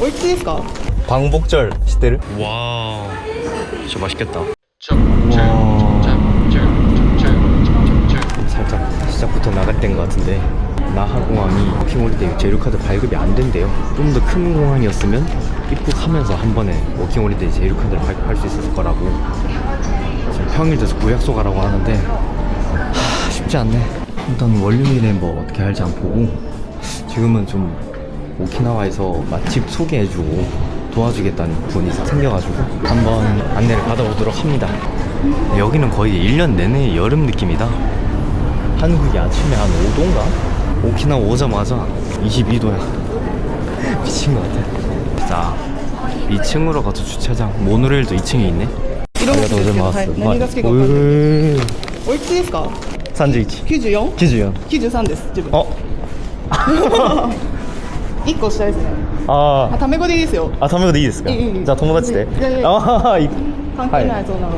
おいくつですか？ 광복절 知ってる? 와, 진짜 맛있겠다. 살짝 시작부터 나갈 것 같은데 나하공항이 워킹홀리데이 제일카드 발급이 안 된대요. 좀 더 큰 공항이었으면 입국하면서 한 번에 워킹홀리데이 제일카드를 발급할 수 있었을 거라고. 지금 평일에서 구약소 가라고 하는데 쉽지 않네. 일단 월요일에 뭐 어떻게 할지 안 보고 지금은 좀 오키나와에서 맛집 소개해주고 도와주겠다는 분이 생겨가지고 한번 안내를 받아보도록 합니다. 여기는 거의 1년 내내 여름 느낌이다. 한국이 아침에 한 5도인가? 오키나와 오자마자 22도야. 미친 것 같아. 자, 2층으로 가서 주차장. 모노레일도 2층에 있네. 이러면서何が好きか分かる。おいくつですか31 94? 94 93です自分。1個下ですね。タメ語でいいですよ。タメ語でいいですか？いい。じゃあ友達で。いやいや関係ない、そんなの。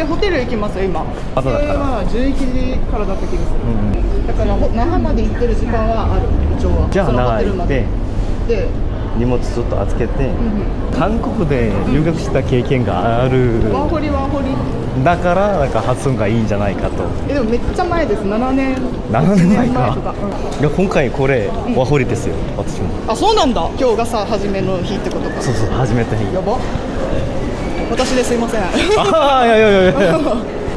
ホテル行きますよ今。朝だから。は11時からだった気がする。だから那覇まで行ってる時間はある一応は。じゃあ那覇行ってで荷物ちょっと預けて、韓国で留学した経験がある。ワンホリだからなんか発音がいいんじゃないかと。でもめっちゃ前です。7年前か。いや今回これワホリですよ、私も。あ、そうなんだ。今日がさ初めの日ってことか。そうそう、初めて日。やば。私ですいません。いや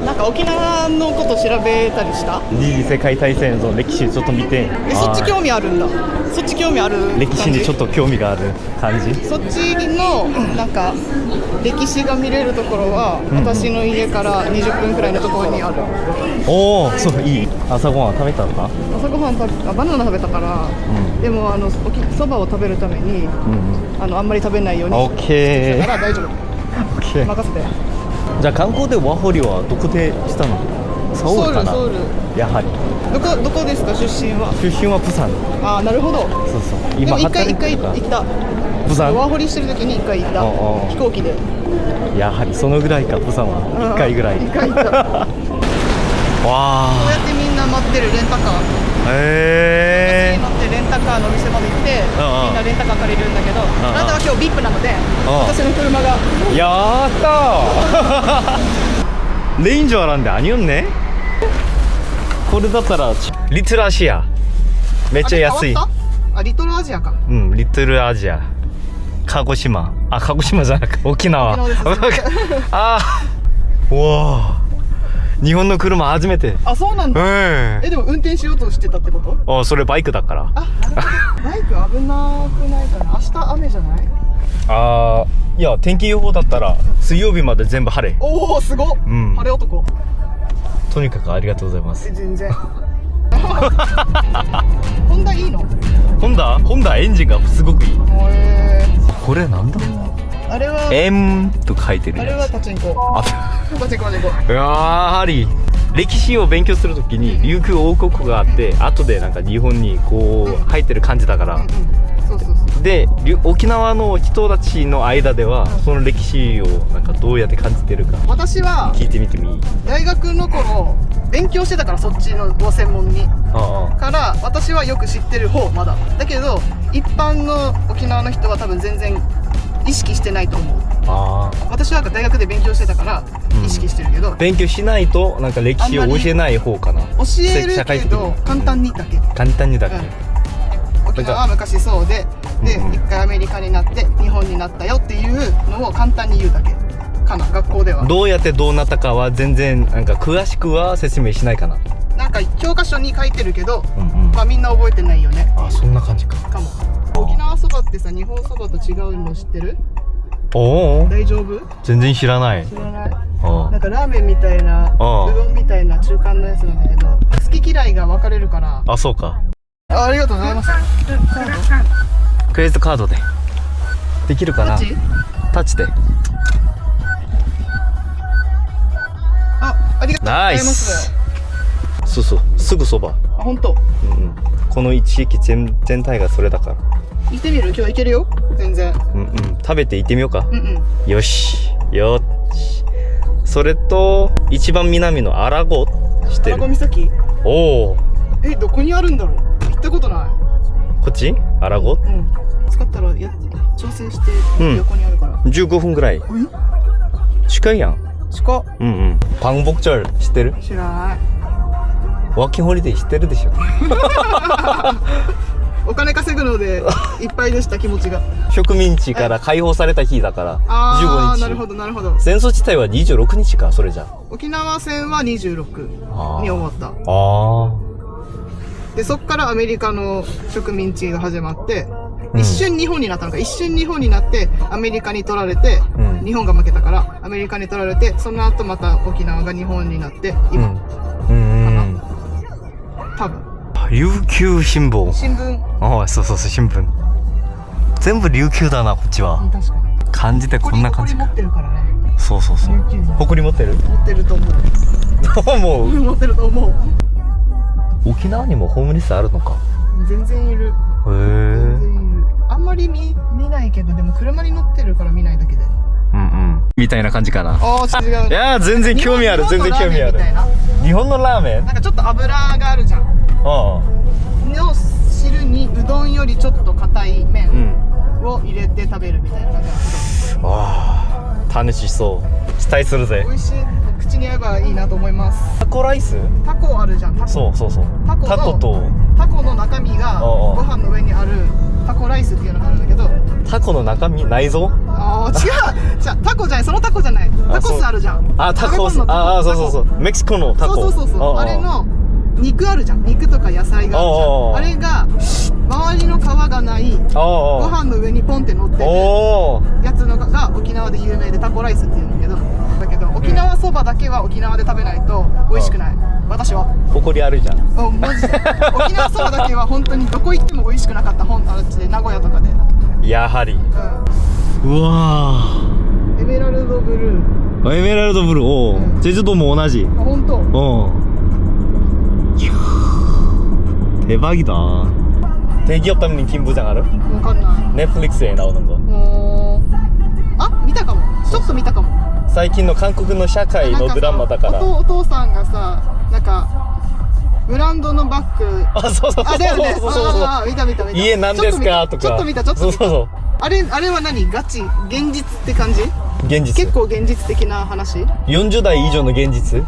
なんか沖縄のこと調べたりした？二次世界大戦の歴史ちょっと見て。そっち興味あるんだ。そっち興味ある。歴史にちょっと興味がある感じ。そっちのなんか歴史が見れるところは、私の家から20分くらいのところにある。おお、そういい。朝ごはん食べたのか？朝ごはんバナナ食べたから。でもそばを食べるためにあんまり食べないように。オッケー。だから大丈夫。任せて。じゃあ観光でワホリはどこでしたの？ソウルかな？ソウル。やはり。どこですか出身は？出身はプサン。ああ、なるほど。そうそう。今一回行った。プサン。ワホリしてる時に1回行った。飛行機で。やはりそのぐらいかプサンは1回ぐらい。1回行った。わあ。こうやってみんな待ってるレンタカー。乗ってレンタカーの店まで行ってみんなレンタカー借りるんだけど、あなたは今日 VIP なので私の車が。やったー。レインジョアなんで아니었네。これだったらリトルアジアめっちゃ安い。リトルアジアか。リトルアジア鹿児島。鹿児島じゃなく沖縄。うわ日本の車初めて。あ、そうなんだ。でも運転しようとしてたってこと？それバイクだから。バイク危なくないかな。明日雨じゃない？いや天気予報だったら水曜日まで全部晴れ。おお、すごっ。晴れ男。とにかくありがとうございます。全然。ホンダいいの？ホンダエンジンがすごくいい。これなんだ？あれは M と書いてるやつ。あれはパチンコ。パチンコ。やはり歴史を勉強するときに琉球王国があって後でなんか日本にこう入ってる感じだから。で沖縄の人たちの間ではその歴史をなんかどうやって感じてるか私は聞いてみてもいい？大学の頃勉強してたからそっちのを専門にから私はよく知ってる方まだだけど一般の沖縄の人は多分全然意識してないと思う。私は大学で勉強してたから意識してるけど、勉強しないとなんか歴史を教えない方かな。教えるけど簡単にだけ。沖縄は昔そうで一回アメリカになって日本になったよっていうのを簡単に言うだけかな。学校ではどうやってどうなったかは全然なんか詳しくは説明しないかな。なんか教科書に書いてるけど、まあみんな覚えてないよね。そんな感じかも。沖縄そばってさ日本そばと違うの知ってる？大丈夫？全然知らない。なんかラーメンみたいなうどんみたいな中間のやつなんだけど好き嫌いが分かれるから。あ、そうか。ありがとうございます。クレジットカードでできるかな？タッチで。ありがとうございます。そうすぐそば。本当。この一駅全体がそれだから。行ってみる？今日行けるよ全然。食べて行ってみようか。よし。それと一番南のアラゴ知ってる？アラゴ岬。おお。どこにあるんだろう。行ったことない。こっち？アラゴ？使ったら調整して横にあるから、15分ぐらい。近いやん。近っ。광복절知ってる？知らない。ワーキングホリデー知ってるでしょ。お金稼ぐのでいっぱいでした気持ちが。植民地から解放された日だから15日。なるほどなるほど。戦争自体は26日か。それじゃ沖縄戦は26に終わった。でそっからアメリカの植民地が始まって、一瞬日本になったのか、一瞬日本になってアメリカに取られて、日本が負けたからアメリカに取られて、その後また沖縄が日本になって今かな、多分。琉球新聞。新聞。ああ、そうそうそう、新聞。全部琉球だな、こっちは。確かに。漢字でこんな感じか。誇り持ってるからね。そうそうそう。誇り持ってる？持ってると思う。どう思う？持ってると思う。沖縄にもホームレスあるのか？全然いる。へえ。全然いる。あんまり見ないけど、でも車に乗ってるから見ないだけで。みたいな感じかな。ああ、違う。いやー、全然興味ある。全然興味ある。日本のラーメン？なんかちょっと油があるじゃん。の汁にうどんよりちょっと硬い麺を入れて食べるみたいな感じなんですけど。ああ、楽しそう。期待するぜ。美味しい。口に合えばいいなと思います。タコライス？タコあるじゃん。タコ。そうそうそう。タコの中身がご飯の上にあるタコライスっていうのがあるんだけど。タコの中身？内臓？ああ、違う。じゃあタコじゃない。そのタコじゃない。タコスあるじゃん。あ、タコス。ああ、そうそうそう。メキシコのタコ。そう。あれの肉あるじゃん。肉とか野菜があるじゃん。あれが周りの皮がないご飯の上にポンって乗ってるやつのが沖縄で有名でタコライスっていうんだけど、沖縄そばだけは沖縄で食べないと美味しくない。私は誇りあるじゃん。マジで沖縄そばだけは本当にどこ行っても美味しくなかった。あっちで名古屋とかで。やはり。うわー、エメラルドブルー。エメラルドブルー。おお、제주도も同じ。本当。대박이다. 대기업 담는 김부장 알아? わかんない。 넷플릭스에 나오는 거. あ、見たかも。ちょっと見たかも。最近の韓国の社会のドラマだから。お父さんがさ、なんかブランドのバッグ。あ、そう。あ、だよね。見た。家なんですかとか。ちょっと見た。そう。あれは何？ガチ？現実って感じ？現実。結構現実的な話？40代以上の現実。へ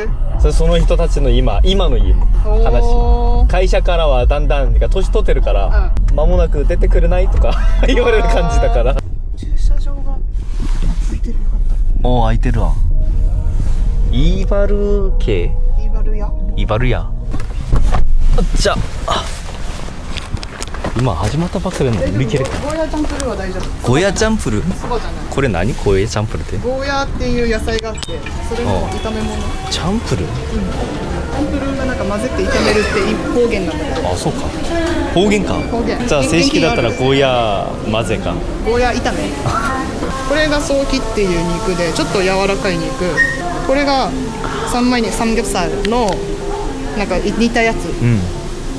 ー。その人たちの今の家話。会社からはだんだん年取ってるから、間もなく出てくれないとか言われる感じだから。駐車場が空いてる。おー、空いてるわ。イバル系。イバル屋。じゃあ。今始まったばっかりの売り切れ。ゴーヤチャンプルーは大丈夫。ゴーヤチャンプルー？そばじゃない。これ何？ゴーヤチャンプルーって。ゴーヤっていう野菜があって、それの炒め物。チャンプルー？チャンプルーがなんか混ぜて炒めるって方言なんだけど。あ、そうか。方言か。方言。じゃあ正式だったらゴーヤ混ぜか。ゴーヤ炒め。これがソーキっていう肉でちょっと柔らかい肉。これが三枚にサムギョプサルのなんか煮たやつ。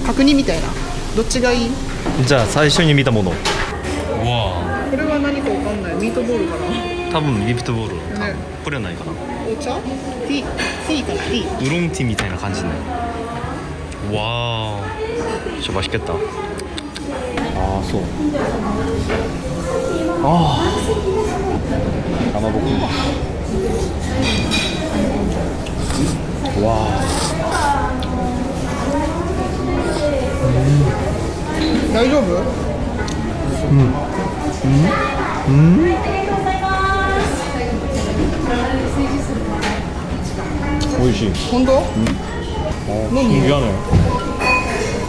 角煮みたいな。どっちがいい？じゃあ最初に見たもの。わあ。これは何かわかんない。ミートボールかな。多分ミートボール。これはないかな。お茶？ティーかな。ティー。ウーロンティーみたいな感じね。わあ。ちょ맛있겠다。ああ、そう。ああ。かまぼこ。わあ。大丈夫？美味しい。本当？신기하네.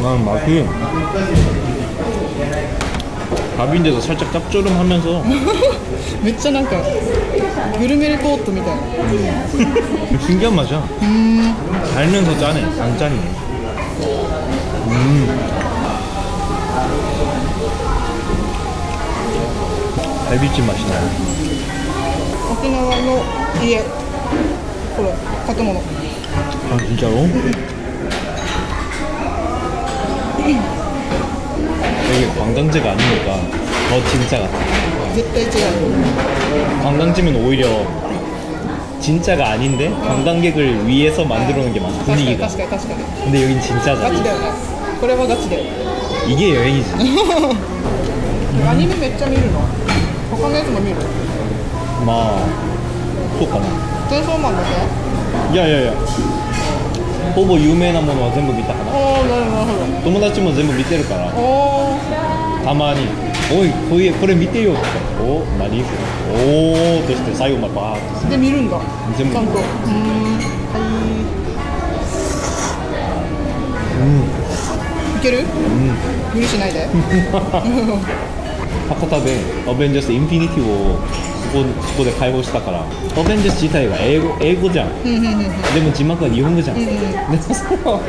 난 맛이 밥인데도 살짝 짭조름하면서 めっちゃなんかグルメレポートみたいな。 신기한 맛이야. 달면서 짜네. 안 짜네. 갈비찜 맛이 나요. 沖縄の家、これ建物。 아 진짜로? 여기 관광지가 아니니까 더 진짜 같아. 絶対違う。 관광지면 오히려 진짜가 아닌데 관광객을 위해서 만들어 놓은 게 많아. 분위기가. 確かに。 근데 여긴 진짜잖아. ガチだよね。これはガチだよ。 이게 여행이지. アニメめっちゃ見るの？他のやつも見る？まあそうかな。チェンソーマンだけ？いやいやいや、ほぼ有名なものは全部見たかな。おー、なるほど。友達も全部見てるから、おー、たまに「おいこれ見てよ」って言ったら「お何?」おーとして最後までバーッとで見るんだ。全部ちゃんと。はい。いける？無理しないで。博多でアベンジャーズインフィニティをそこで解放したから、アベンジャーズ自体が英語じゃん。でも字幕は日本語じゃん。どうしたの？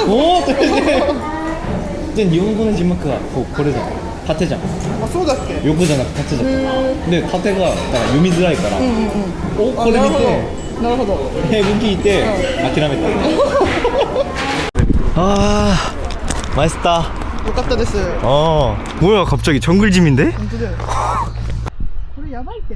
おーって言ってで日本語の字幕はこれじゃん、縦じゃん。あ、そうだっけ？横じゃなく縦じゃん。で縦がだから読みづらいから、おこれ見てなるほど英語聞いて諦めた。아 맛있다.よかったです。 뭐야 갑자기 정글짐인데? 本当だよ。これやばいって。